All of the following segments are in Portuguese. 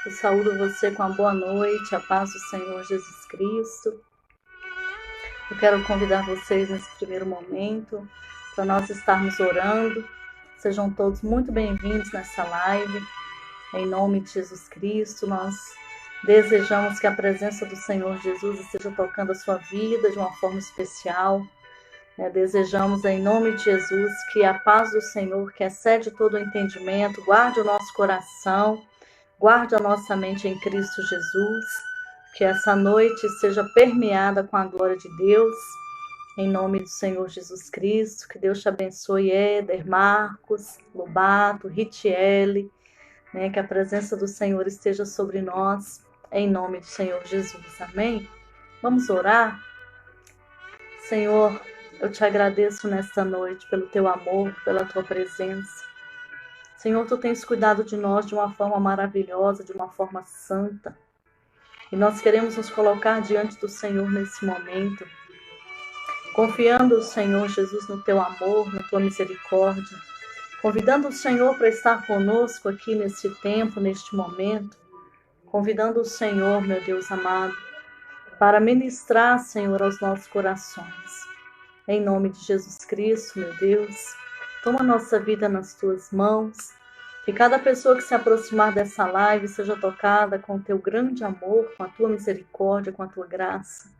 Eu saúdo você com a boa noite, a paz do Senhor Jesus Cristo. Eu quero convidar vocês nesse primeiro momento para nós estarmos orando. Sejam todos muito bem-vindos nessa live. Em nome de Jesus Cristo, nós desejamos que a presença do Senhor Jesus esteja tocando a sua vida de uma forma especial. Desejamos, em nome de Jesus, que a paz do Senhor, que excede todo o entendimento, guarde o nosso coração, guarde a nossa mente em Cristo Jesus, que essa noite seja permeada com a glória de Deus, em nome do Senhor Jesus Cristo. Que Deus te abençoe, Éder, Marcos, Lobato, Ritiele, que a presença do Senhor esteja sobre nós, em nome do Senhor Jesus, amém? Vamos orar? Senhor, eu te agradeço nesta noite pelo teu amor, pela tua presença. Senhor, tu tens cuidado de nós de uma forma maravilhosa, de uma forma santa. E nós queremos nos colocar diante do Senhor nesse momento, confiando o Senhor Jesus no teu amor, na tua misericórdia, convidando o Senhor para estar conosco aqui nesse tempo, neste momento, convidando o Senhor, meu Deus amado, para ministrar, Senhor, aos nossos corações. Em nome de Jesus Cristo, meu Deus, toma nossa vida nas tuas mãos. Que cada pessoa que se aproximar dessa live seja tocada com o teu grande amor, com a tua misericórdia, com a tua graça.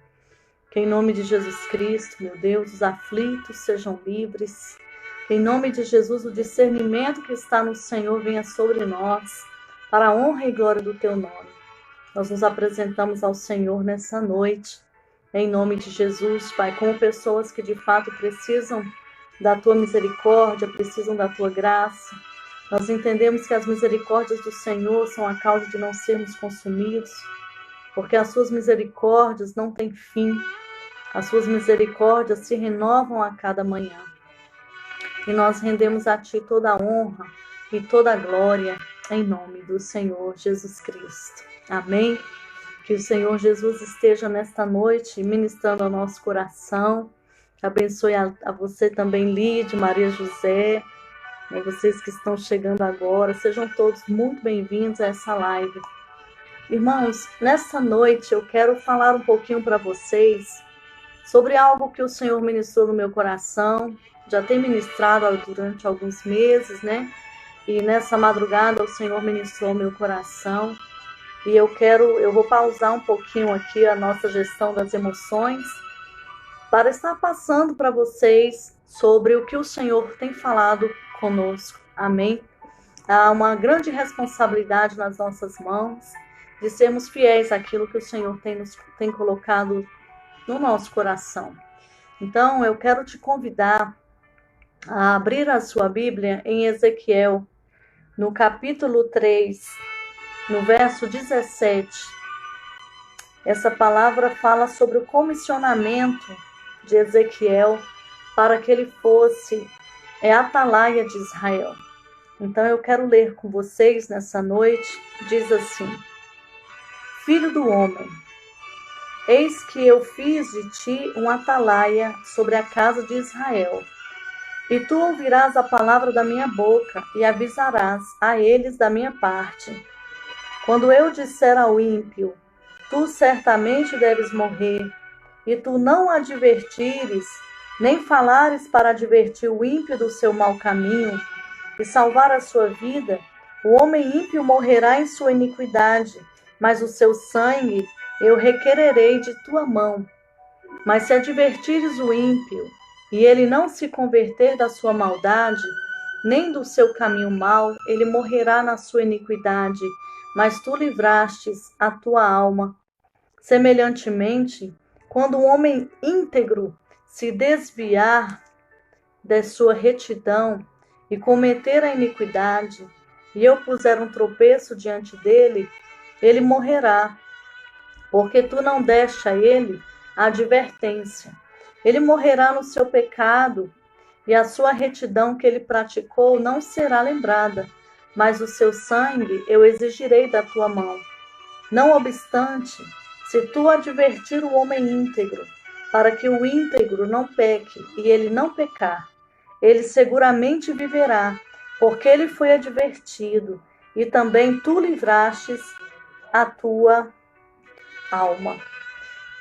Que em nome de Jesus Cristo, meu Deus, os aflitos sejam livres. Que em nome de Jesus o discernimento que está no Senhor venha sobre nós, para a honra e glória do teu nome. Nós nos apresentamos ao Senhor nessa noite, em nome de Jesus, Pai, como pessoas que de fato precisam da tua misericórdia, precisam da tua graça. Nós entendemos que as misericórdias do Senhor são a causa de não sermos consumidos, porque as suas misericórdias não têm fim. As suas misericórdias se renovam a cada manhã. E nós rendemos a ti toda a honra e toda a glória, em nome do Senhor Jesus Cristo. Amém? Que o Senhor Jesus esteja nesta noite ministrando ao nosso coração. Abençoe a você também, Lídia, Maria José, vocês que estão chegando agora. Sejam todos muito bem-vindos a essa live. Irmãos, nessa noite eu quero falar um pouquinho para vocês sobre algo que o Senhor ministrou no meu coração. Já tem ministrado durante alguns meses, E nessa madrugada o Senhor ministrou meu coração. E eu vou pausar um pouquinho aqui a nossa gestão das emoções para estar passando para vocês sobre o que o Senhor tem falado conosco. Amém? Há uma grande responsabilidade nas nossas mãos de sermos fiéis àquilo que o Senhor tem colocado no nosso coração. Então, eu quero te convidar a abrir a sua Bíblia em Ezequiel, no capítulo 3, no verso 17, essa palavra fala sobre o comissionamento de Ezequiel para que ele fosse atalaia de Israel. Então eu quero ler com vocês nessa noite, diz assim: Filho do homem, eis que eu fiz de ti um atalaia sobre a casa de Israel, e tu ouvirás a palavra da minha boca e avisarás a eles da minha parte. Quando eu disser ao ímpio, tu certamente deves morrer, e tu não advertires, nem falares para advertir o ímpio do seu mau caminho, e salvar a sua vida, o homem ímpio morrerá em sua iniquidade, mas o seu sangue eu requererei de tua mão. Mas se advertires o ímpio, e ele não se converter da sua maldade, nem do seu caminho mau, ele morrerá na sua iniquidade, mas tu livrastes a tua alma. Semelhantemente, quando um homem íntegro se desviar de sua retidão e cometer a iniquidade, e eu puser um tropeço diante dele, ele morrerá, porque tu não deste a ele a advertência. Ele morrerá no seu pecado, e a sua retidão que ele praticou não será lembrada, mas o seu sangue eu exigirei da tua mão. Não obstante, se tu advertir o homem íntegro, para que o íntegro não peque, e ele não pecar, ele seguramente viverá, porque ele foi advertido, e também tu livrastes a tua alma.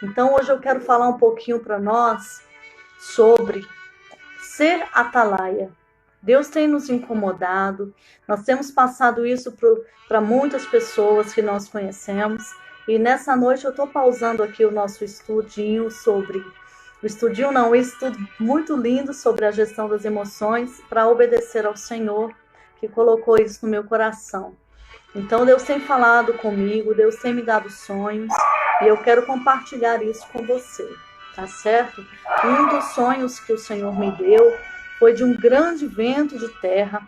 Então hoje eu quero falar um pouquinho para nós sobre ser atalaia. Deus tem nos incomodado, nós temos passado isso para muitas pessoas que nós conhecemos, e nessa noite eu estou pausando aqui o nosso estudinho sobre, um estudo muito lindo sobre a gestão das emoções, para obedecer ao Senhor, que colocou isso no meu coração. Então Deus tem falado comigo, Deus tem me dado sonhos, e eu quero compartilhar isso com você, tá certo? Um dos sonhos que o Senhor me deu foi de um grande vento de terra,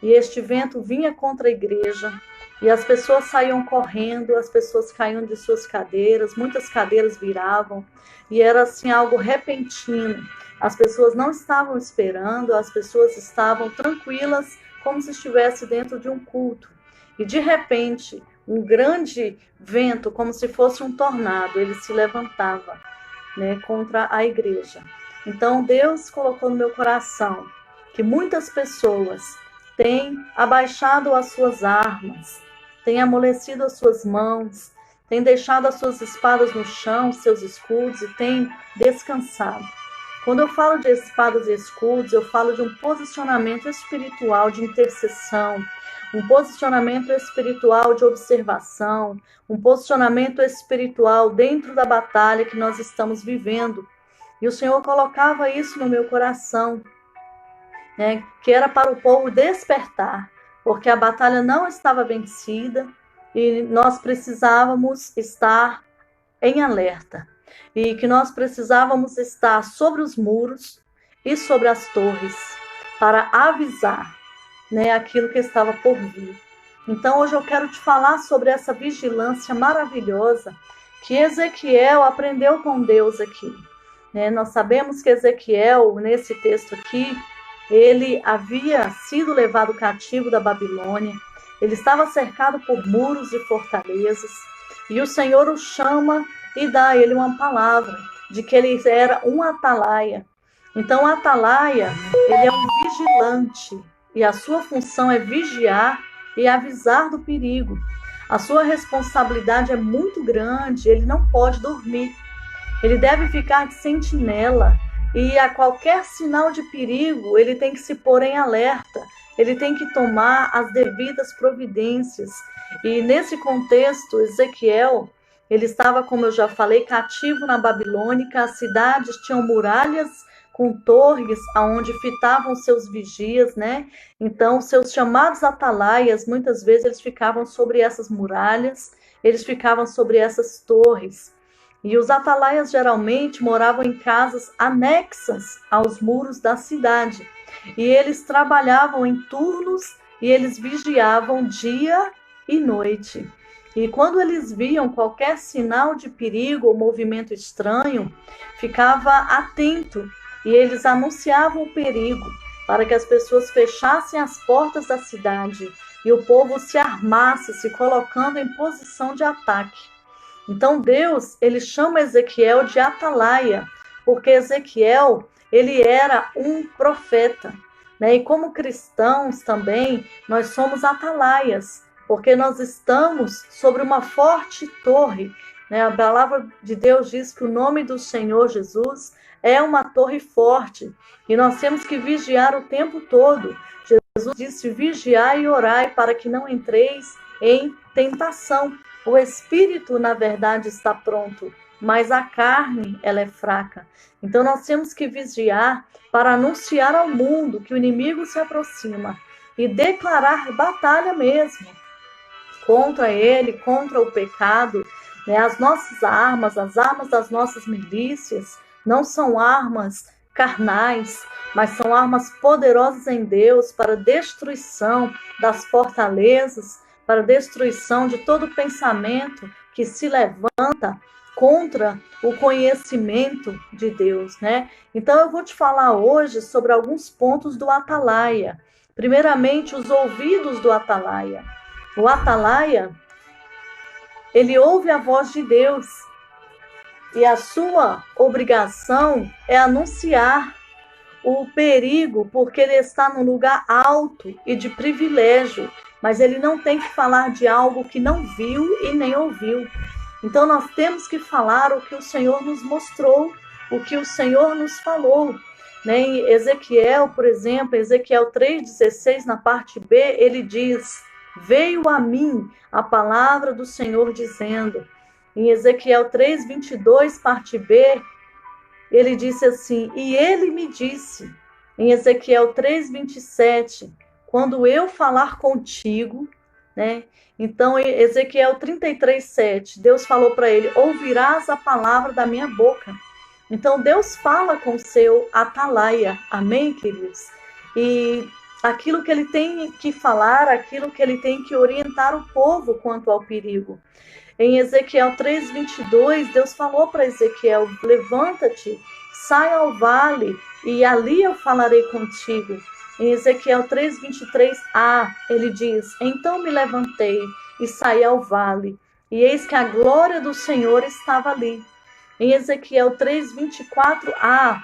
e este vento vinha contra a igreja, e as pessoas saíam correndo, as pessoas caíam de suas cadeiras, muitas cadeiras viravam, e era assim algo repentino. As pessoas não estavam esperando, as pessoas estavam tranquilas, como se estivesse dentro de um culto. E de repente, um grande vento, como se fosse um tornado, ele se levantava, né, contra a igreja. Então Deus colocou no meu coração que muitas pessoas têm abaixado as suas armas, têm amolecido as suas mãos, têm deixado as suas espadas no chão, seus escudos, e têm descansado. Quando eu falo de espadas e escudos, eu falo de um posicionamento espiritual de intercessão, um posicionamento espiritual de observação, um posicionamento espiritual dentro da batalha que nós estamos vivendo. E o Senhor colocava isso no meu coração, né, que era para o povo despertar, porque a batalha não estava vencida e nós precisávamos estar em alerta. E que nós precisávamos estar sobre os muros e sobre as torres para avisar, né, aquilo que estava por vir. Então hoje eu quero te falar sobre essa vigilância maravilhosa que Ezequiel aprendeu com Deus aqui. Nós sabemos que Ezequiel, nesse texto aqui, ele havia sido levado cativo da Babilônia, ele estava cercado por muros e fortalezas, e o Senhor o chama e dá a ele uma palavra, de que ele era um atalaia. Então o atalaia, ele é um vigilante, e a sua função é vigiar e avisar do perigo. A sua responsabilidade é muito grande, ele não pode dormir. Ele deve ficar de sentinela, e a qualquer sinal de perigo, ele tem que se pôr em alerta, ele tem que tomar as devidas providências. E nesse contexto, Ezequiel, ele estava, como eu já falei, cativo na Babilônia. As cidades tinham muralhas com torres aonde fitavam seus vigias, né? Então, seus chamados atalaias, muitas vezes eles ficavam sobre essas muralhas, eles ficavam sobre essas torres. E os atalaias geralmente moravam em casas anexas aos muros da cidade. E eles trabalhavam em turnos e eles vigiavam dia e noite. E quando eles viam qualquer sinal de perigo ou movimento estranho, ficava atento e eles anunciavam o perigo para que as pessoas fechassem as portas da cidade e o povo se armasse, se colocando em posição de ataque. Então Deus, ele chama Ezequiel de atalaia, porque Ezequiel, ele era um profeta, né? E como cristãos também, nós somos atalaias, porque nós estamos sobre uma forte torre, né? A palavra de Deus diz que o nome do Senhor Jesus é uma torre forte, e nós temos que vigiar o tempo todo. Jesus disse: vigiai e orai para que não entreis em tentação. O espírito, na verdade, está pronto, mas a carne, ela é fraca. Então nós temos que vigiar para anunciar ao mundo que o inimigo se aproxima e declarar batalha mesmo contra ele, contra o pecado. Né? As nossas armas, as armas das nossas milícias, não são armas carnais, mas são armas poderosas em Deus para destruição das fortalezas, para destruição de todo pensamento que se levanta contra o conhecimento de Deus, né? Então eu vou te falar hoje sobre alguns pontos do atalaia. Primeiramente, os ouvidos do atalaia. O atalaia, ele ouve a voz de Deus e a sua obrigação é anunciar o perigo, porque ele está num lugar alto e de privilégio, mas ele não tem que falar de algo que não viu e nem ouviu. Então nós temos que falar o que o Senhor nos mostrou, o que o Senhor nos falou. Né? Em Ezequiel, por exemplo, Ezequiel 3,16, na parte B, ele diz: veio a mim a palavra do Senhor dizendo. Em Ezequiel 3,22, parte B, ele disse assim: e ele me disse, em Ezequiel 3,27, quando eu falar contigo, né? Então, em Ezequiel 33,7, Deus falou para ele: ouvirás a palavra da minha boca. Então, Deus fala com o seu atalaia, amém, queridos? E aquilo que ele tem que falar, aquilo que ele tem que orientar o povo quanto ao perigo. Em Ezequiel 3,22, Deus falou para Ezequiel: levanta-te, sai ao vale, e ali eu falarei contigo. Em Ezequiel 3,23a, ele diz: então me levantei e saí ao vale, e eis que a glória do Senhor estava ali. Em Ezequiel 3,24a,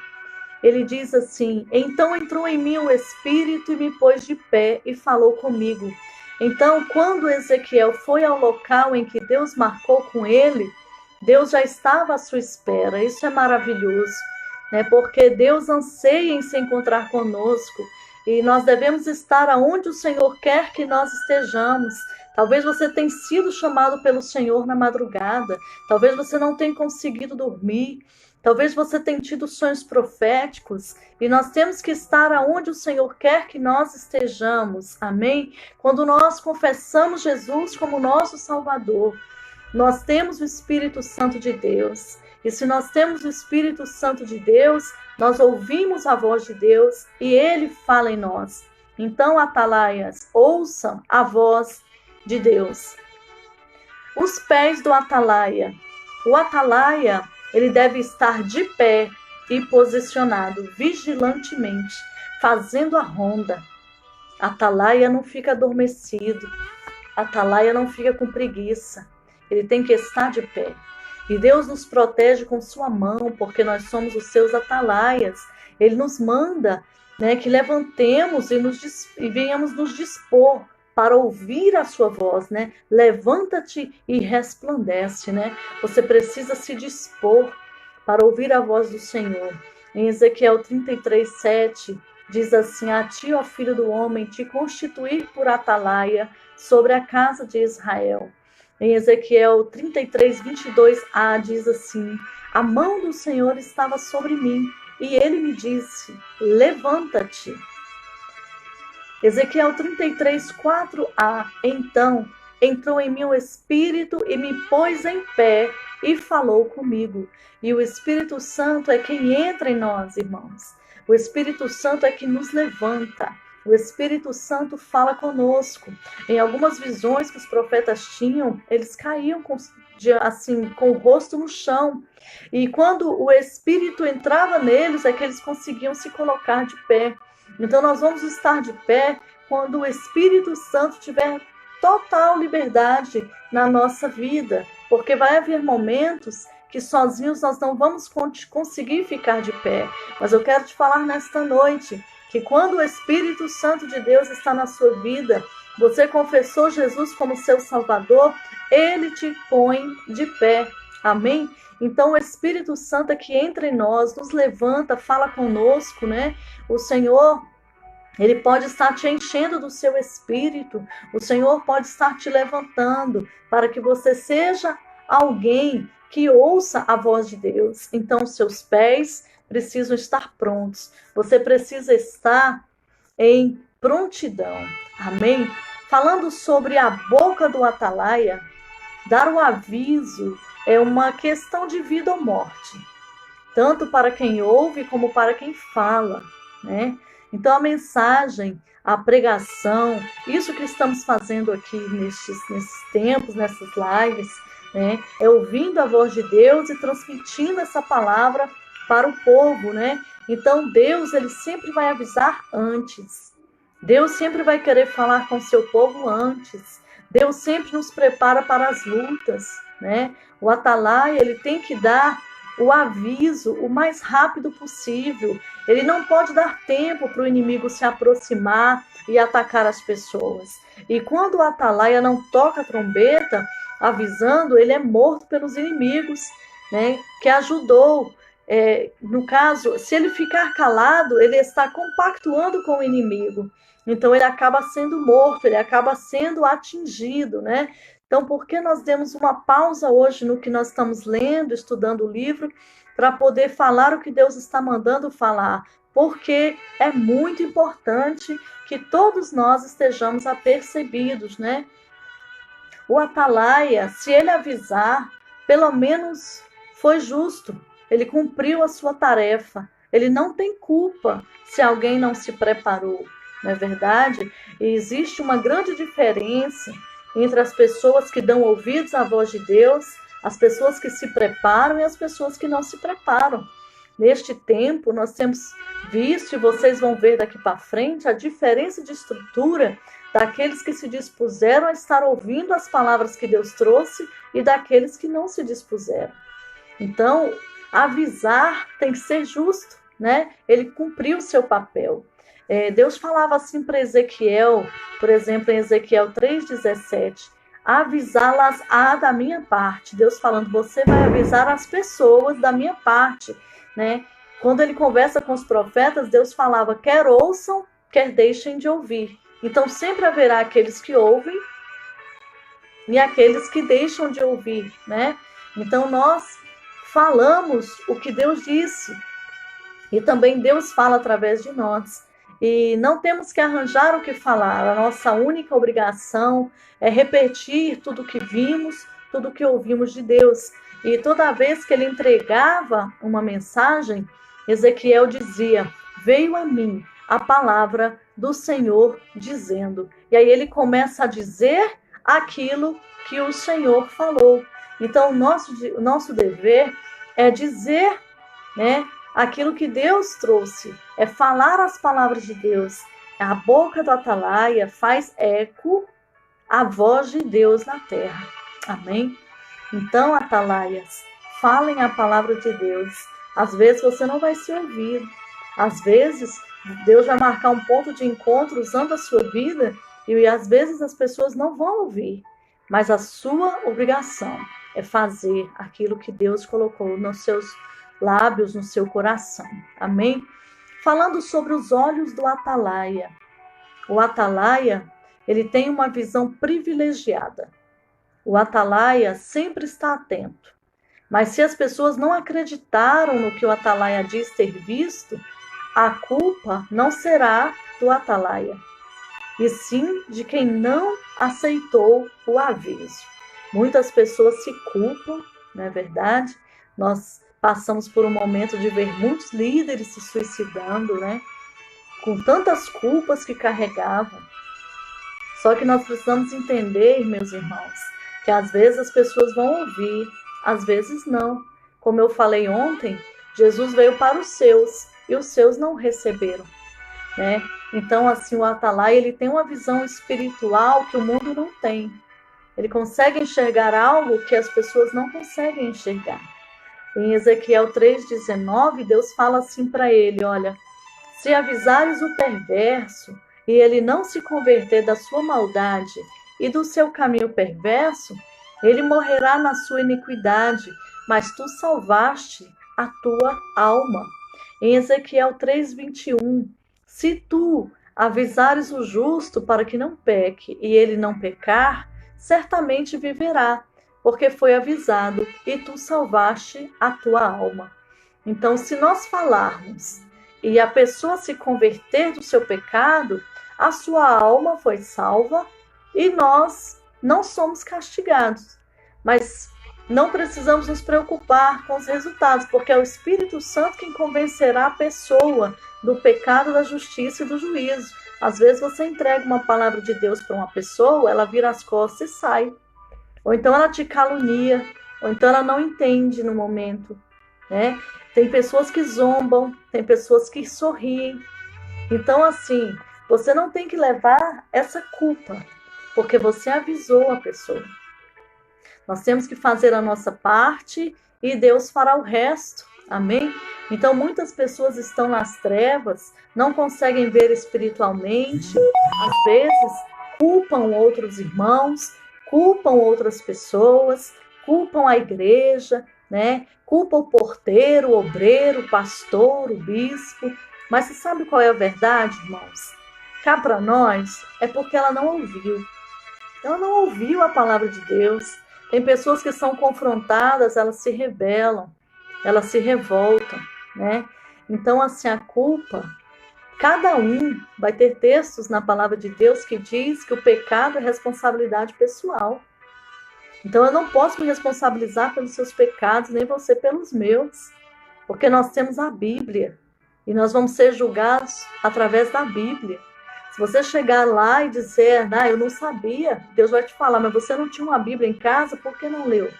ele diz assim: então entrou em mim o Espírito e me pôs de pé e falou comigo. Então, quando Ezequiel foi ao local em que Deus marcou com ele, Deus já estava à sua espera. Isso é maravilhoso, né? Porque Deus anseia em se encontrar conosco e nós devemos estar aonde o Senhor quer que nós estejamos. Talvez você tenha sido chamado pelo Senhor na madrugada, talvez você não tenha conseguido dormir, talvez você tenha tido sonhos proféticos, e nós temos que estar aonde o Senhor quer que nós estejamos, amém? Quando nós confessamos Jesus como nosso Salvador, nós temos o Espírito Santo de Deus, e se nós temos o Espírito Santo de Deus, nós ouvimos a voz de Deus e Ele fala em nós. Então, atalaias, ouçam a voz de Deus. Os pés do atalaia. O atalaia, ele deve estar de pé e posicionado vigilantemente, fazendo a ronda. Atalaia não fica adormecido. Atalaia não fica com preguiça. Ele tem que estar de pé. E Deus nos protege com sua mão, porque nós somos os seus atalaias. Ele nos manda, né, que levantemos e venhamos nos dispor para ouvir a sua voz, né? Levanta-te e resplandece, né? Você precisa se dispor para ouvir a voz do Senhor. Em Ezequiel 33,7, diz assim: a ti, ó filho do homem, te constituir por atalaia sobre a casa de Israel. Em Ezequiel 33:22a, diz assim: a mão do Senhor estava sobre mim, e ele me disse: levanta-te. Ezequiel 33:4a, então entrou em mim o Espírito e me pôs em pé e falou comigo. E o Espírito Santo é quem entra em nós, irmãos. O Espírito Santo é que nos levanta. O Espírito Santo fala conosco. Em algumas visões que os profetas tinham, eles caíam com o rosto no chão. E quando o Espírito entrava neles, é que eles conseguiam se colocar de pé. Então nós vamos estar de pé quando o Espírito Santo tiver total liberdade na nossa vida. Porque vai haver momentos que sozinhos nós não vamos conseguir ficar de pé. Mas eu quero te falar nesta noite que quando o Espírito Santo de Deus está na sua vida, você confessou Jesus como seu Salvador, Ele te põe de pé. Amém? Então o Espírito Santo é que entra em nós, nos levanta, fala conosco, né? O Senhor, Ele pode estar te enchendo do seu Espírito, o Senhor pode estar te levantando para que você seja alguém que ouça a voz de Deus. Então seus pés precisam estar prontos. Você precisa estar em prontidão. Amém? Falando sobre a boca do atalaia, dar o aviso é uma questão de vida ou morte. Tanto para quem ouve como para quem fala, né? Então a mensagem, a pregação, isso que estamos fazendo aqui nesses tempos, nessas lives, né? É ouvindo a voz de Deus e transmitindo essa palavra para o povo, né? Então Deus, ele sempre vai avisar antes. Deus sempre vai querer falar com o seu povo antes. Deus sempre nos prepara para as lutas, né? O atalaia, ele tem que dar o aviso o mais rápido possível. Ele não pode dar tempo para o inimigo se aproximar e atacar as pessoas. E quando o atalaia não toca a trombeta, avisando, ele é morto pelos inimigos, né, que ajudou. No caso, se ele ficar calado, ele está compactuando com o inimigo. Então ele acaba sendo morto, ele acaba sendo atingido, né? Então, por que nós demos uma pausa hoje no que nós estamos lendo, estudando o livro, para poder falar o que Deus está mandando falar? Porque é muito importante que todos nós estejamos apercebidos, né? O atalaia, se ele avisar, pelo menos foi justo, ele cumpriu a sua tarefa, ele não tem culpa se alguém não se preparou, não é verdade? E existe uma grande diferença entre as pessoas que dão ouvidos à voz de Deus, as pessoas que se preparam e as pessoas que não se preparam. Neste tempo, nós temos visto, e vocês vão ver daqui para frente, a diferença de estrutura daqueles que se dispuseram a estar ouvindo as palavras que Deus trouxe e daqueles que não se dispuseram. Então, avisar tem que ser justo, né? Ele cumpriu o seu papel. Deus falava assim para Ezequiel, por exemplo, em Ezequiel 3,17, avisá-las da minha parte. Deus falando, você vai avisar as pessoas da minha parte, né? Quando ele conversa com os profetas, Deus falava, quer ouçam, quer deixem de ouvir. Então, sempre haverá aqueles que ouvem e aqueles que deixam de ouvir, né? Então, nós falamos o que Deus disse e também Deus fala através de nós. E não temos que arranjar o que falar. A nossa única obrigação é repetir tudo que vimos, tudo que ouvimos de Deus. E toda vez que ele entregava uma mensagem, Ezequiel dizia, veio a mim a palavra do Senhor dizendo. E aí ele começa a dizer aquilo que o Senhor falou. Então, o nosso dever é dizer, né, aquilo que Deus trouxe, é falar as palavras de Deus. A boca do atalaia faz eco à voz de Deus na terra. Amém? Então, atalaias, falem a palavra de Deus. Às vezes você não vai ser ouvido. Às vezes Deus vai marcar um ponto de encontro usando a sua vida e às vezes as pessoas não vão ouvir. Mas a sua obrigação é fazer aquilo que Deus colocou nos seus lábios, no seu coração. Amém? Falando sobre os olhos do atalaia. O atalaia, ele tem uma visão privilegiada. O atalaia sempre está atento. Mas se as pessoas não acreditaram no que o atalaia diz ter visto, a culpa não será do atalaia, e sim de quem não aceitou o aviso. Muitas pessoas se culpam, não é verdade? Nós passamos por um momento de ver muitos líderes se suicidando, né? Com tantas culpas que carregavam. Só que nós precisamos entender, meus irmãos, que às vezes as pessoas vão ouvir, às vezes não. Como eu falei ontem, Jesus veio para os seus e os seus não receberam, né? Então, assim, o atalaia, ele tem uma visão espiritual que o mundo não tem. Ele consegue enxergar algo que as pessoas não conseguem enxergar. Em Ezequiel 3,19, Deus fala assim para ele, olha, se avisares o perverso e ele não se converter da sua maldade e do seu caminho perverso, ele morrerá na sua iniquidade, mas tu salvaste a tua alma. Em Ezequiel 3,21, se tu avisares o justo para que não peque e ele não pecar, certamente viverá, porque foi avisado e tu salvaste a tua alma. Então, se nós falarmos e a pessoa se converter do seu pecado, a sua alma foi salva e nós não somos castigados. Mas não precisamos nos preocupar com os resultados, porque é o Espírito Santo quem convencerá a pessoa do pecado, da justiça e do juízo. Às vezes você entrega uma palavra de Deus para uma pessoa, ela vira as costas e sai. Ou então ela te calunia, ou então ela não entende no momento, né? Tem pessoas que zombam, tem pessoas que sorriem. Então, assim, você não tem que levar essa culpa, porque você avisou a pessoa. Nós temos que fazer a nossa parte e Deus fará o resto. Amém? Então, muitas pessoas estão nas trevas, não conseguem ver espiritualmente, às vezes culpam outros irmãos, culpam outras pessoas, culpam a igreja, né? Culpam o porteiro, o obreiro, o pastor, o bispo. Mas você sabe qual é a verdade, irmãos? Cá para nós é porque ela não ouviu. Ela não ouviu a palavra de Deus. Tem pessoas que são confrontadas, elas se rebelam, elas se revoltam, né? Então, assim, a culpa, cada um vai ter textos na palavra de Deus que diz que o pecado é responsabilidade pessoal. Então, eu não posso me responsabilizar pelos seus pecados, nem você pelos meus, porque nós temos a Bíblia e nós vamos ser julgados através da Bíblia. Se você chegar lá e dizer, eu não sabia, Deus vai te falar, mas você não tinha uma Bíblia em casa, por que não leu?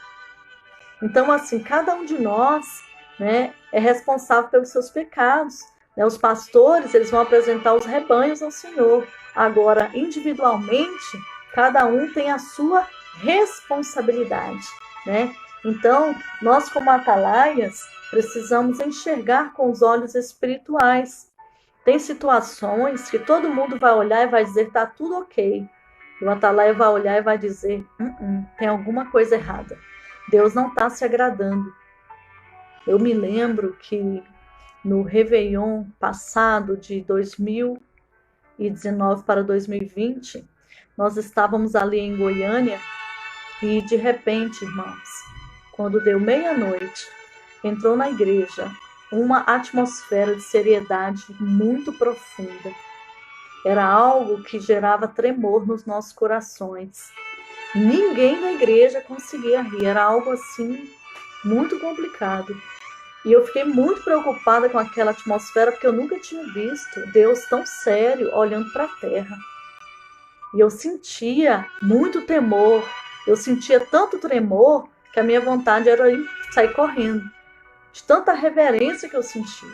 Então, assim, cada um de nós, né, é responsável pelos seus pecados. Né? Os pastores, eles vão apresentar os rebanhos ao Senhor. Agora, individualmente, cada um tem a sua responsabilidade, né? Então, nós como atalaias, precisamos enxergar com os olhos espirituais. Tem situações que todo mundo vai olhar e vai dizer, tá tudo ok. E o atalaia vai olhar e vai dizer, tem alguma coisa errada. Deus não está se agradando. Eu me lembro que no Réveillon passado, de 2019 para 2020, nós estávamos ali em Goiânia e de repente, irmãos, quando deu meia-noite, entrou na igreja uma atmosfera de seriedade muito profunda. Era algo que gerava tremor nos nossos corações. Ninguém na igreja conseguia rir, era algo assim muito complicado. E eu fiquei muito preocupada com aquela atmosfera, porque eu nunca tinha visto Deus tão sério olhando para a terra. E eu sentia muito temor, eu sentia tanto tremor que a minha vontade era sair correndo, de tanta reverência que eu sentia.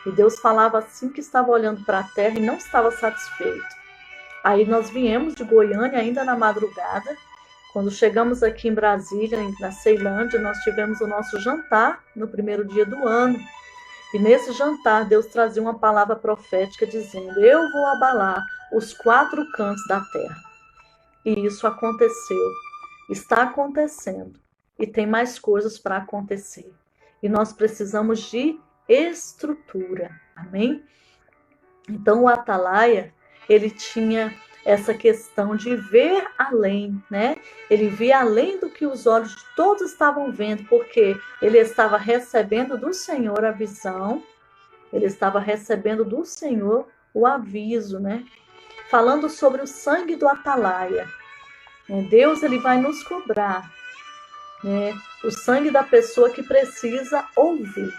E Deus falava assim que estava olhando para a terra e não estava satisfeito. Aí nós viemos de Goiânia ainda na madrugada. Quando chegamos aqui em Brasília, na Ceilândia, nós tivemos o nosso jantar no primeiro dia do ano. E nesse jantar, Deus trazia uma palavra profética dizendo, eu vou abalar os 4 cantos da terra. E isso aconteceu, está acontecendo. E tem mais coisas para acontecer. E nós precisamos de estrutura, amém? Então o atalaia, ele tinha essa questão de ver além, né? Ele via além do que os olhos de todos estavam vendo, porque ele estava recebendo do Senhor a visão, ele estava recebendo do Senhor o aviso, né? Falando sobre o sangue do atalaia. Deus, ele vai nos cobrar, né? O sangue da pessoa que precisa ouvir.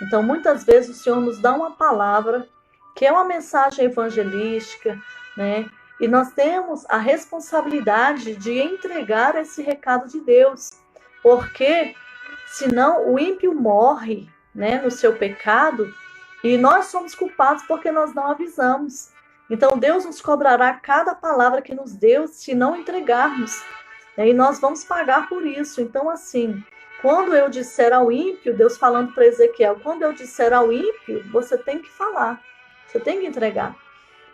Então, muitas vezes o Senhor nos dá uma palavra que é uma mensagem evangelística, né? E nós temos a responsabilidade de entregar esse recado de Deus, porque senão o ímpio morre, né, no seu pecado, e nós somos culpados porque nós não avisamos. Então Deus nos cobrará cada palavra que nos deu se não entregarmos, né? E nós vamos pagar por isso. Então, assim, quando eu disser ao ímpio, Deus falando para Ezequiel, quando eu disser ao ímpio, você tem que falar, você tem que entregar.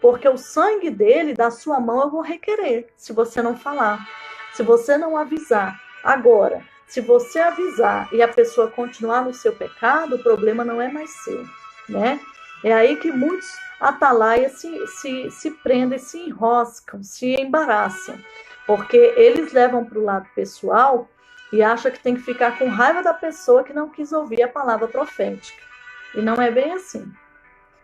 Porque o sangue dele, da sua mão, eu vou requerer, se você não falar, se você não avisar. Agora, se você avisar e a pessoa continuar no seu pecado, o problema não é mais seu, né? É aí que muitos atalaias se prendem, se enroscam, se embaraçam, porque eles levam para o lado pessoal e acham que tem que ficar com raiva da pessoa que não quis ouvir a palavra profética. E não é bem assim.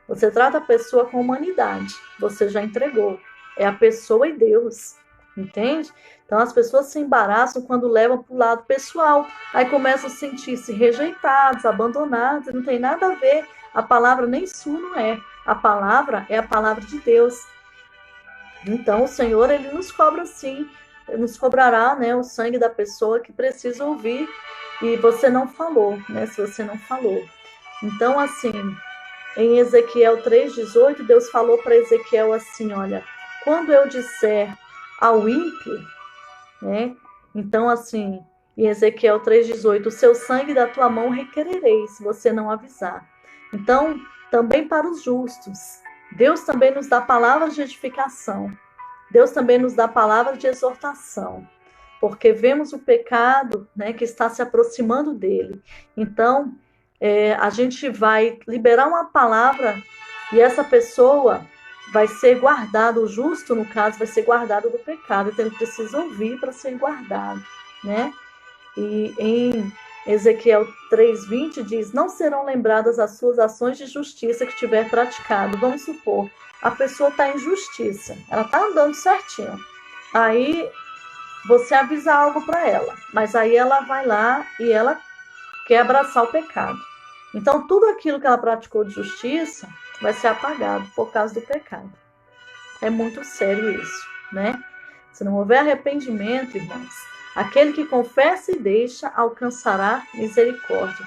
Você trata a pessoa com humanidade, você já entregou. É a pessoa e Deus, entende? Então as pessoas se embaraçam quando levam para o lado pessoal. Aí começam a sentir-se rejeitados, abandonados, não tem nada a ver. A palavra nem sua não é. A palavra é a palavra de Deus. Então o Senhor, ele nos cobra sim, nos cobrará, né, o sangue da pessoa que precisa ouvir e você não falou, né, se você não falou. Então, assim, em Ezequiel 3,18, Deus falou para Ezequiel assim, olha, quando eu disser ao ímpio, né, então assim, Em Ezequiel 3,18, o seu sangue da tua mão requererei, se você não avisar. Então, também para os justos, Deus também nos dá palavras de edificação. Deus também nos dá palavras de exortação, porque vemos o pecado, né, que está se aproximando dele. Então, a gente vai liberar uma palavra e essa pessoa vai ser guardada, o justo, no caso, vai ser guardado do pecado. Então, ele precisa ouvir para ser guardado, né? E em Ezequiel 3,20 diz, não serão lembradas as suas ações de justiça que tiver praticado. Vamos supor, a pessoa está em justiça, ela está andando certinho. Aí você avisa algo para ela, mas aí ela vai lá e ela quer abraçar o pecado. Então, tudo aquilo que ela praticou de justiça vai ser apagado por causa do pecado. É muito sério isso, né? Se não houver arrependimento, irmãos, aquele que confessa e deixa alcançará misericórdia.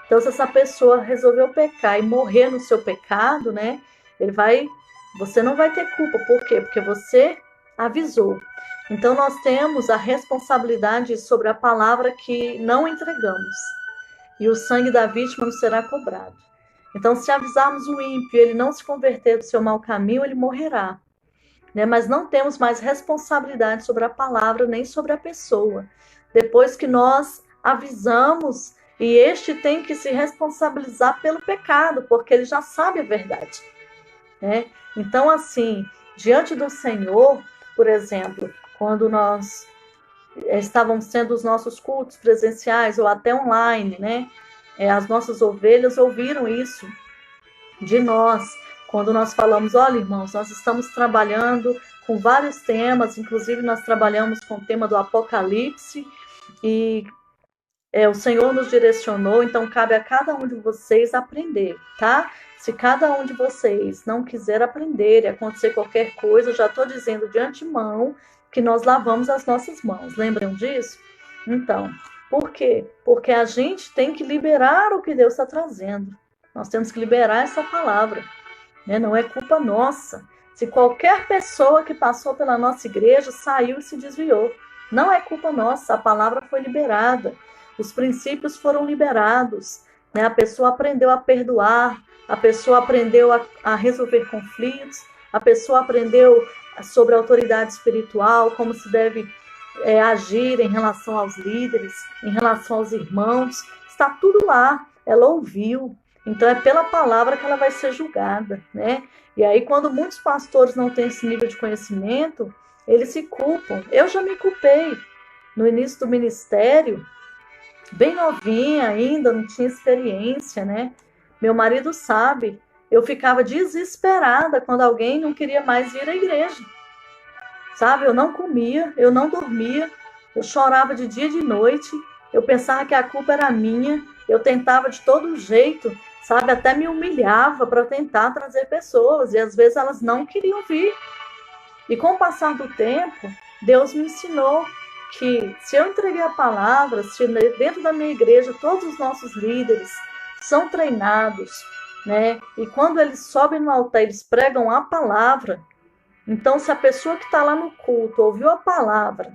Então, se essa pessoa resolveu pecar e morrer no seu pecado, né? Você não vai ter culpa. Por quê? Porque você avisou. Então, nós temos a responsabilidade sobre a palavra que não entregamos. E o sangue da vítima não será cobrado. Então, se avisarmos o ímpio e ele não se converter do seu mau caminho, ele morrerá. Né? Mas não temos mais responsabilidade sobre a palavra nem sobre a pessoa. Depois que nós avisamos, e este tem que se responsabilizar pelo pecado, porque ele já sabe a verdade. Né? Então, assim, diante do Senhor, por exemplo, quando nós estávamos tendo os nossos cultos presenciais ou até online, né? As nossas ovelhas ouviram isso de nós, quando nós falamos, olha, irmãos, nós estamos trabalhando com vários temas, inclusive nós trabalhamos com o tema do Apocalipse, e o Senhor nos direcionou, então cabe a cada um de vocês aprender, tá? Se cada um de vocês não quiser aprender e acontecer qualquer coisa, eu já estou dizendo de antemão que nós lavamos as nossas mãos. Lembram disso? Então, por quê? Porque a gente tem que liberar o que Deus está trazendo. Nós temos que liberar essa palavra. Né? Não é culpa nossa. Se qualquer pessoa que passou pela nossa igreja saiu e se desviou, não é culpa nossa. A palavra foi liberada. Os princípios foram liberados. Né? A pessoa aprendeu a perdoar. A pessoa aprendeu a resolver conflitos. A pessoa aprendeu sobre a autoridade espiritual, como se deve agir em relação aos líderes, em relação aos irmãos. Está tudo lá. Ela ouviu. Então, é pela palavra que ela vai ser julgada, né? E aí, quando muitos pastores não têm esse nível de conhecimento, eles se culpam. Eu já me culpei no início do ministério, bem novinha ainda, não tinha experiência, né? Meu marido sabe, eu ficava desesperada quando alguém não queria mais ir à igreja. Sabe, eu não comia, eu não dormia, eu chorava de dia e de noite, eu pensava que a culpa era minha, eu tentava de todo jeito, sabe, até me humilhava para tentar trazer pessoas, e às vezes elas não queriam vir. E com o passar do tempo, Deus me ensinou que se eu entreguei a palavra, se dentro da minha igreja todos os nossos líderes são treinados, né? E quando eles sobem no altar, eles pregam a palavra. Então, se a pessoa que está lá no culto ouviu a palavra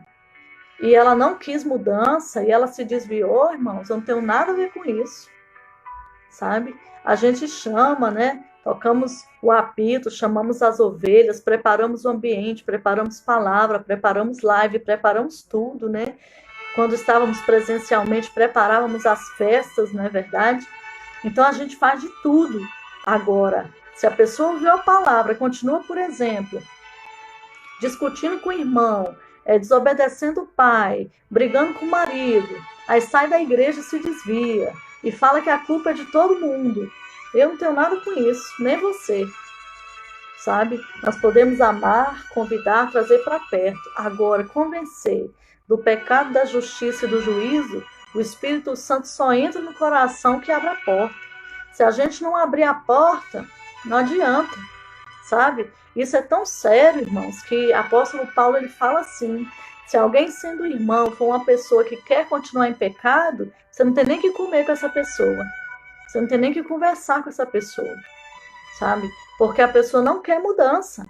e ela não quis mudança e ela se desviou, irmãos, eu não tenho nada a ver com isso, sabe? A gente chama, né? Tocamos o apito, chamamos as ovelhas, preparamos o ambiente, preparamos palavra, preparamos live, preparamos tudo, né? Quando estávamos presencialmente, preparávamos as festas, não é verdade? Então, a gente faz de tudo. Agora, se a pessoa ouviu a palavra, continua, por exemplo, discutindo com o irmão, desobedecendo o pai, brigando com o marido, aí sai da igreja e se desvia, e fala que a culpa é de todo mundo. Eu não tenho nada com isso, nem você, sabe? Nós podemos amar, convidar, trazer para perto. Agora, convencer do pecado, da justiça e do juízo, o Espírito Santo só entra no coração que abre a porta. Se a gente não abrir a porta, não adianta, sabe? Isso é tão sério, irmãos, que o apóstolo Paulo ele fala assim, se alguém sendo irmão for uma pessoa que quer continuar em pecado, você não tem nem que comer com essa pessoa, você não tem nem que conversar com essa pessoa, sabe? Porque a pessoa não quer mudança.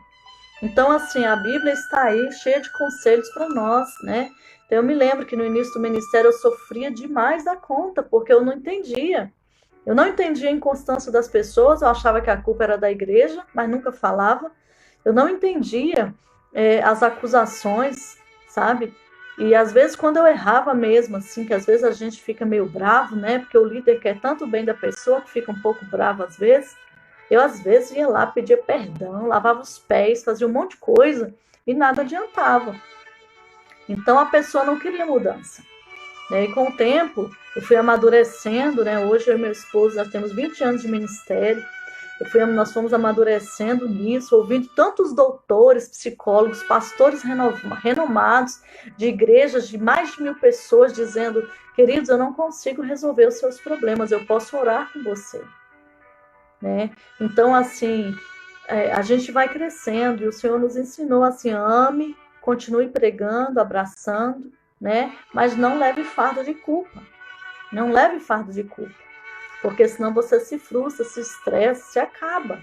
Então, assim, a Bíblia está aí cheia de conselhos para nós, né? Então, eu me lembro que no início do ministério eu sofria demais da conta, porque eu não entendia. Eu não entendia a inconstância das pessoas, eu achava que a culpa era da igreja, mas nunca falava. Eu não entendia as acusações, sabe? E às vezes quando eu errava mesmo, assim, que às vezes a gente fica meio bravo, né? Porque o líder quer tanto bem da pessoa que fica um pouco bravo às vezes. Eu às vezes ia lá, pedia perdão, lavava os pés, fazia um monte de coisa e nada adiantava. Então a pessoa não queria mudança. E com o tempo, eu fui amadurecendo, né? Hoje eu e meu esposo, nós temos 20 anos de ministério. Nós fomos amadurecendo nisso, ouvindo tantos doutores, psicólogos, pastores renomados de igrejas de mais de 1000 pessoas dizendo: queridos, eu não consigo resolver os seus problemas, eu posso orar com você. Né? Então, assim, a gente vai crescendo e o Senhor nos ensinou assim: ame, continue pregando, abraçando, né? Mas não leve fardo de culpa. Não leve fardo de culpa. Porque senão você se frustra, se estressa, se acaba.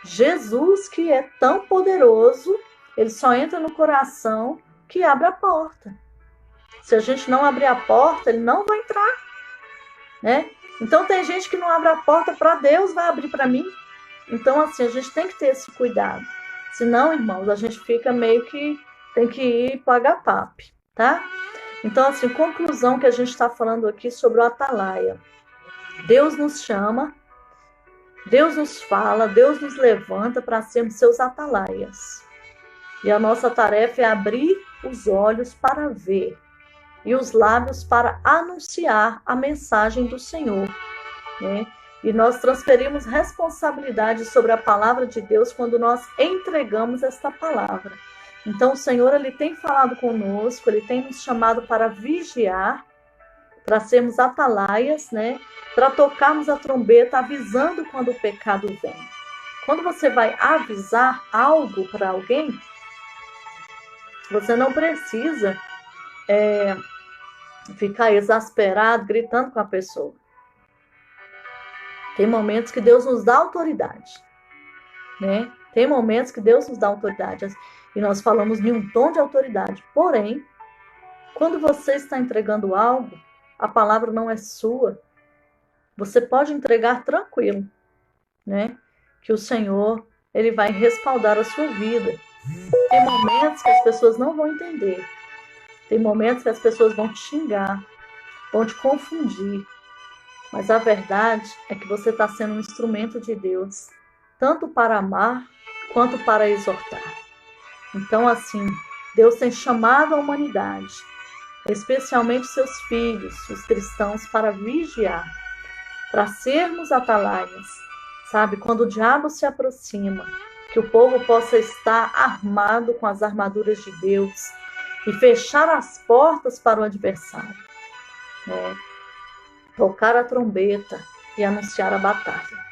Jesus, que é tão poderoso, ele só entra no coração que abre a porta. Se a gente não abrir a porta, ele não vai entrar, né? Então tem gente que não abre a porta para Deus, vai abrir para mim. Então assim, a gente tem que ter esse cuidado. Senão, irmãos, a gente fica meio que tem que ir para o agapape, tá? Então assim, conclusão que a gente está falando aqui sobre o atalaia. Deus nos chama, Deus nos fala, Deus nos levanta para sermos seus atalaias. E a nossa tarefa é abrir os olhos para ver e os lábios para anunciar a mensagem do Senhor, né? E nós transferimos responsabilidade sobre a palavra de Deus quando nós entregamos esta palavra. Então o Senhor, ele tem falado conosco, ele tem nos chamado para vigiar, para sermos atalaias, né? Para tocarmos a trombeta avisando quando o pecado vem. Quando você vai avisar algo para alguém, você não precisa ficar exasperado, gritando com a pessoa. Tem momentos que Deus nos dá autoridade, né? Tem momentos que Deus nos dá autoridade e nós falamos em um tom de autoridade. Porém, quando você está entregando algo, a palavra não é sua, você pode entregar tranquilo, né? Que o Senhor, ele vai respaldar a sua vida. Tem momentos que as pessoas não vão entender. Tem momentos que as pessoas vão te xingar, vão te confundir. Mas a verdade é que você está sendo um instrumento de Deus, tanto para amar quanto para exortar. Então, assim, Deus tem chamado a humanidade, especialmente seus filhos, os cristãos, para vigiar, para sermos atalaias, sabe? Quando o diabo se aproxima, que o povo possa estar armado com as armaduras de Deus e fechar as portas para o adversário, né? Tocar a trombeta e anunciar a batalha.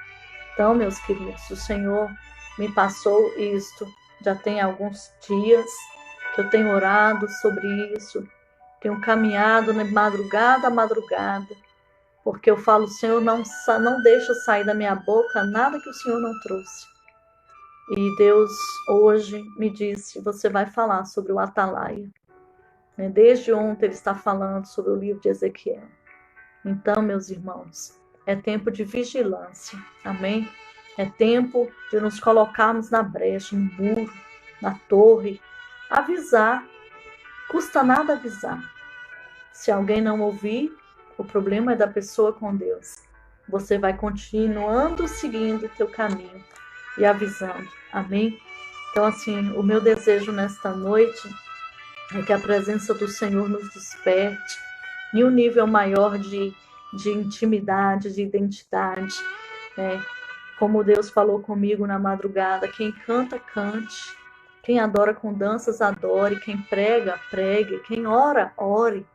Então, meus queridos, o Senhor me passou isto, já tem alguns dias que eu tenho orado sobre isso, tenho caminhado na madrugada a madrugada, porque eu falo: Senhor, não deixa sair da minha boca nada que o Senhor não trouxe. E Deus hoje me disse: você vai falar sobre o atalaia. Desde ontem ele está falando sobre o livro de Ezequiel. Então, meus irmãos, é tempo de vigilância, amém? É tempo de nos colocarmos na brecha, no muro, na torre, avisar. Custa nada avisar. Se alguém não ouvir, o problema é da pessoa com Deus. Você vai continuando seguindo o teu caminho e avisando, amém? Então, assim, o meu desejo nesta noite é que a presença do Senhor nos desperte em um nível maior de intimidade, de identidade, né? Como Deus falou comigo na madrugada: quem canta, cante, quem adora com danças, adore, quem prega, pregue, quem ora, ore,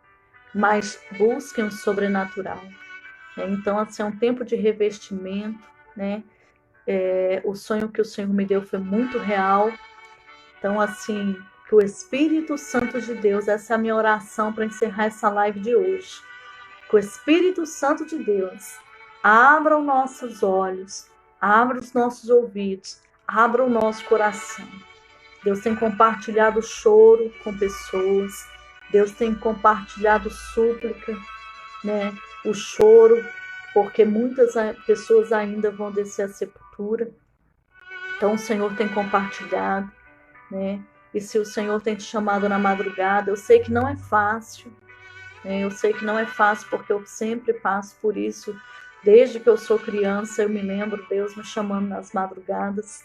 mas busquem o sobrenatural. Então, assim, é um tempo de revestimento, né? O sonho que o Senhor me deu foi muito real. Então, assim, que o Espírito Santo de Deus, essa é a minha oração para encerrar essa live de hoje. Que o Espírito Santo de Deus abra os nossos olhos, abra os nossos ouvidos, abra o nosso coração. Deus tem compartilhado choro com pessoas. Deus tem compartilhado súplica, né? O choro, porque muitas pessoas ainda vão descer à sepultura. Então o Senhor tem compartilhado, né? E se o Senhor tem te chamado na madrugada, eu sei que não é fácil, né? Eu sei que não é fácil, porque eu sempre passo por isso. Desde que eu sou criança, eu me lembro Deus me chamando nas madrugadas.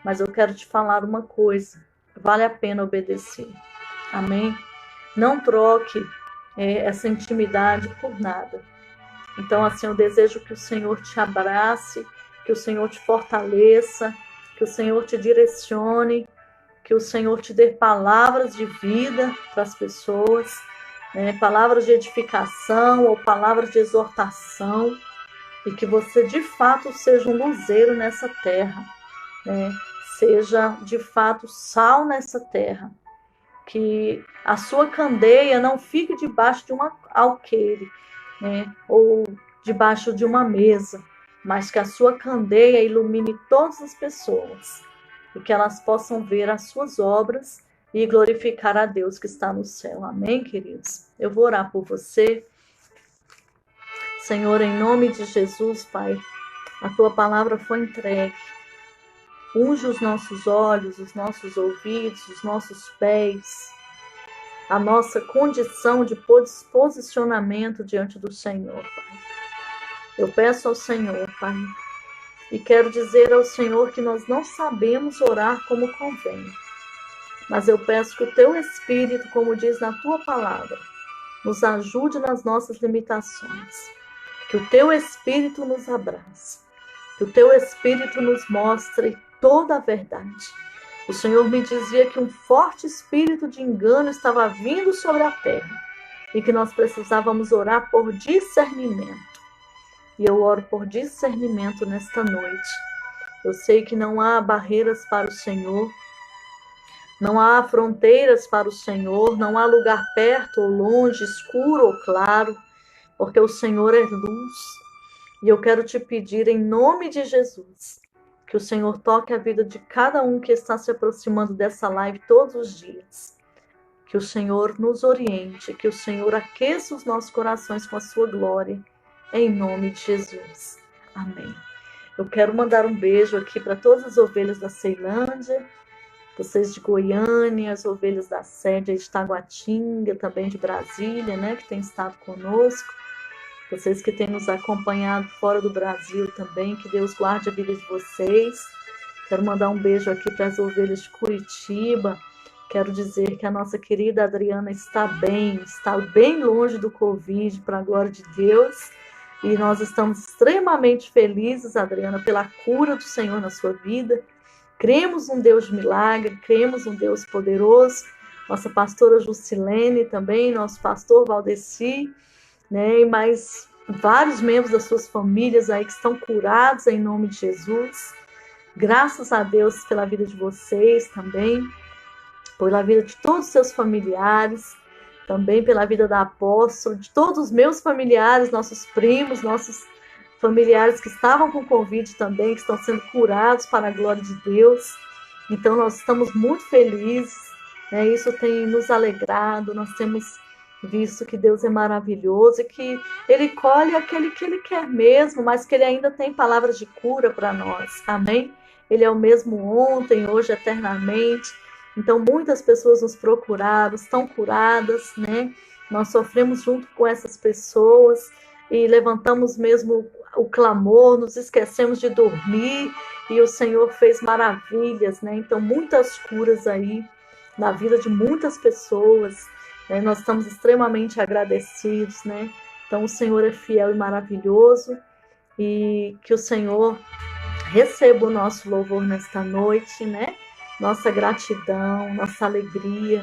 Mas eu quero te falar uma coisa: vale a pena obedecer. Amém? Não troque essa intimidade por nada. Então, assim, eu desejo que o Senhor te abrace, que o Senhor te fortaleça, que o Senhor te direcione, que o Senhor te dê palavras de vida para as pessoas, né? Palavras de edificação ou palavras de exortação, e que você de fato seja um luzeiro nessa terra, né? Seja de fato sal nessa terra, que a sua candeia não fique debaixo de um alqueire, né? Ou debaixo de uma mesa, mas que a sua candeia ilumine todas as pessoas e que elas possam ver as suas obras e glorificar a Deus que está no céu. Amém, queridos? Eu vou orar por você. Senhor, em nome de Jesus, Pai, a tua palavra foi entregue. Unge os nossos olhos, os nossos ouvidos, os nossos pés, a nossa condição de posicionamento diante do Senhor, Pai. Eu peço ao Senhor, Pai, e quero dizer ao Senhor que nós não sabemos orar como convém, mas eu peço que o Teu Espírito, como diz na Tua palavra, nos ajude nas nossas limitações, que o Teu Espírito nos abrace, que o Teu Espírito nos mostre toda a verdade. O Senhor me dizia que um forte espírito de engano estava vindo sobre a terra e que nós precisávamos orar por discernimento. E eu oro por discernimento nesta noite. Eu sei que não há barreiras para o Senhor, não há fronteiras para o Senhor, não há lugar perto ou longe, escuro ou claro, porque o Senhor é luz. E eu quero te pedir, em nome de Jesus, que o Senhor toque a vida de cada um que está se aproximando dessa live todos os dias. Que o Senhor nos oriente, que o Senhor aqueça os nossos corações com a sua glória, em nome de Jesus. Amém. Eu quero mandar um beijo aqui para todas as ovelhas da Ceilândia, vocês de Goiânia, as ovelhas da sede de Taguatinga, também de Brasília, né, que tem estado conosco. Vocês que têm nos acompanhado fora do Brasil também, que Deus guarde a vida de vocês. Quero mandar um beijo aqui para as ovelhas de Curitiba. Quero dizer que a nossa querida Adriana está bem longe do Covid, para a glória de Deus. E nós estamos extremamente felizes, Adriana, pela cura do Senhor na sua vida. Cremos um Deus de milagre, cremos um Deus poderoso. Nossa pastora Jusilene também, nosso pastor Valdeci, né, e mais vários membros das suas famílias aí que estão curados em nome de Jesus. Graças a Deus pela vida de vocês também, pela vida de todos os seus familiares, também pela vida da apóstola, de todos os meus familiares, nossos primos, nossos familiares que estavam com Covid também, que estão sendo curados para a glória de Deus. Então nós estamos muito felizes, né? Isso tem nos alegrado, nós temos visto que Deus é maravilhoso e que Ele colhe aquele que Ele quer mesmo, mas que Ele ainda tem palavras de cura para nós, amém? Ele é o mesmo ontem, hoje, eternamente. Então muitas pessoas nos procuraram, estão curadas, né? Nós sofremos junto com essas pessoas e levantamos mesmo o clamor, nos esquecemos de dormir e o Senhor fez maravilhas, né? Então muitas curas aí na vida de muitas pessoas. Nós estamos extremamente agradecidos, né? Então o Senhor é fiel e maravilhoso e que o Senhor receba o nosso louvor nesta noite, né? Nossa gratidão, nossa alegria,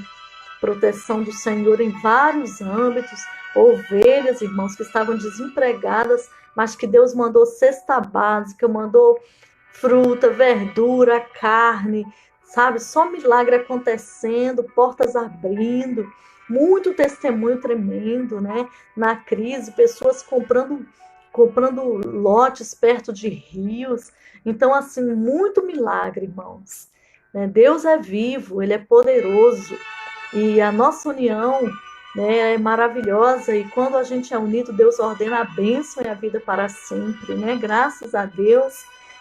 proteção do Senhor em vários âmbitos, ovelhas, irmãos, que estavam desempregadas, mas que Deus mandou cesta básica, mandou fruta, verdura, carne, sabe? Só milagre acontecendo, portas abrindo, muito testemunho tremendo, né? Na crise, pessoas comprando lotes perto de rios. Então, assim, muito milagre, irmãos. né? Deus é vivo, Ele é poderoso, e a nossa união, né, é maravilhosa, e quando a gente é unido, Deus ordena a bênção e a vida para sempre, né? Graças a Deus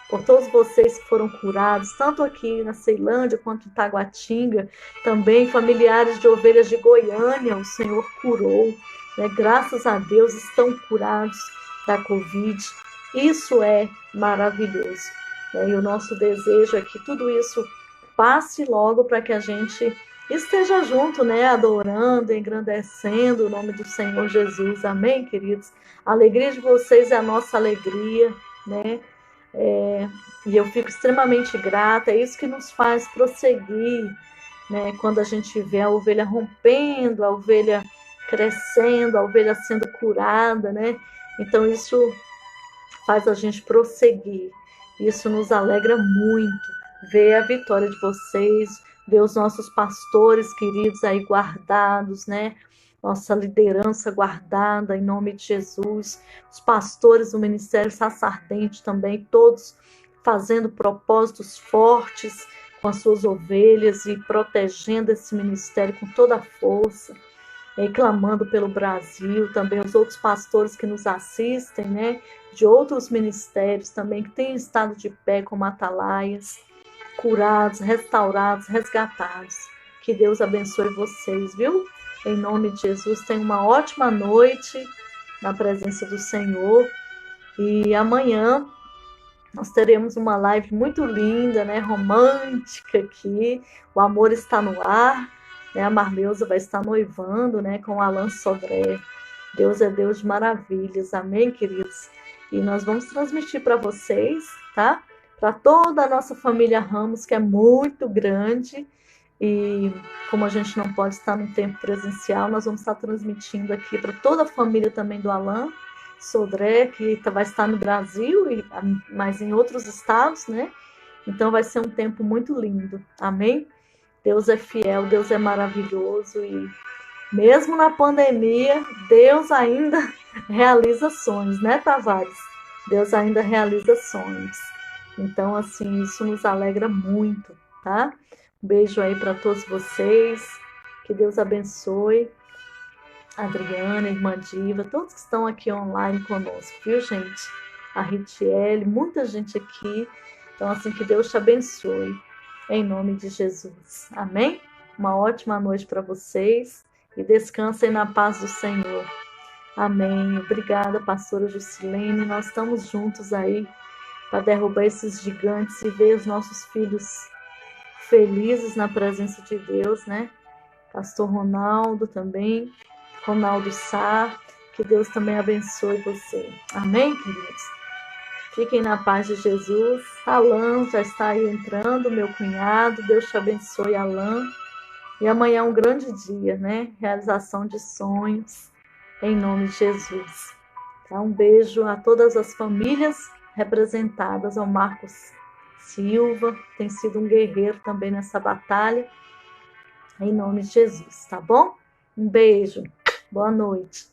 por todos vocês que foram curados, tanto aqui na Ceilândia quanto em Taguatinga, também familiares de ovelhas de Goiânia, o Senhor curou, né? Graças a Deus estão curados da Covid. Isso é maravilhoso, né? E o nosso desejo é que tudo isso passe logo para que a gente esteja junto, né? Adorando, engrandecendo o nome do Senhor Jesus. Amém, queridos? A alegria de vocês é a nossa alegria, né? E eu fico extremamente grata, é isso que nos faz prosseguir, né? Quando a gente vê a ovelha rompendo, a ovelha crescendo, a ovelha sendo curada, né? Então isso faz a gente prosseguir, isso nos alegra muito, ver a vitória de vocês, ver os nossos pastores queridos aí guardados, né? Nossa liderança guardada em nome de Jesus, os pastores do Ministério Saça Ardente também, todos fazendo propósitos fortes com as suas ovelhas e protegendo esse ministério com toda a força, clamando pelo Brasil, também os outros pastores que nos assistem, né, de outros ministérios também que têm estado de pé como atalaias, curados, restaurados, resgatados. Que Deus abençoe vocês, viu? Em nome de Jesus, tenham uma ótima noite na presença do Senhor. E amanhã nós teremos uma live muito linda, né? Romântica aqui. O amor está no ar, né? A Marmeusa vai estar noivando, né? Com o Alan Sodré. Deus é Deus de maravilhas. Amém, queridos? E nós vamos transmitir para vocês, tá? Para toda a nossa família Ramos, que é muito grande. E como a gente não pode estar no tempo presencial, nós vamos estar transmitindo aqui para toda a família também do Alan Sodré, que vai estar no Brasil, mas em outros estados, né? Então vai ser um tempo muito lindo. Amém? Deus é fiel, Deus é maravilhoso e mesmo na pandemia, Deus ainda realiza sonhos, né, Tavares? Deus ainda realiza sonhos. Então, assim, isso nos alegra muito, tá? Um beijo aí para todos vocês. Que Deus abençoe. Adriana, Irmã Diva, todos que estão aqui online conosco, viu, gente? A Ritiele, muita gente aqui. Então, assim, que Deus te abençoe. Em nome de Jesus. Amém? Uma ótima noite para vocês e descansem na paz do Senhor. Amém. Obrigada, pastora Juscelene. Nós estamos juntos aí para derrubar esses gigantes e ver os nossos filhos felizes na presença de Deus, né? Pastor Ronaldo também, Ronaldo Sá, que Deus também abençoe você. Amém, queridos? Fiquem na paz de Jesus. Alan já está aí entrando, meu cunhado. Deus te abençoe, Alan. E amanhã é um grande dia, né? Realização de sonhos, em nome de Jesus. Tá? Um beijo a todas as famílias representadas, ao Marcos Silva, tem sido um guerreiro também nessa batalha, em nome de Jesus, tá bom? Um beijo, boa noite.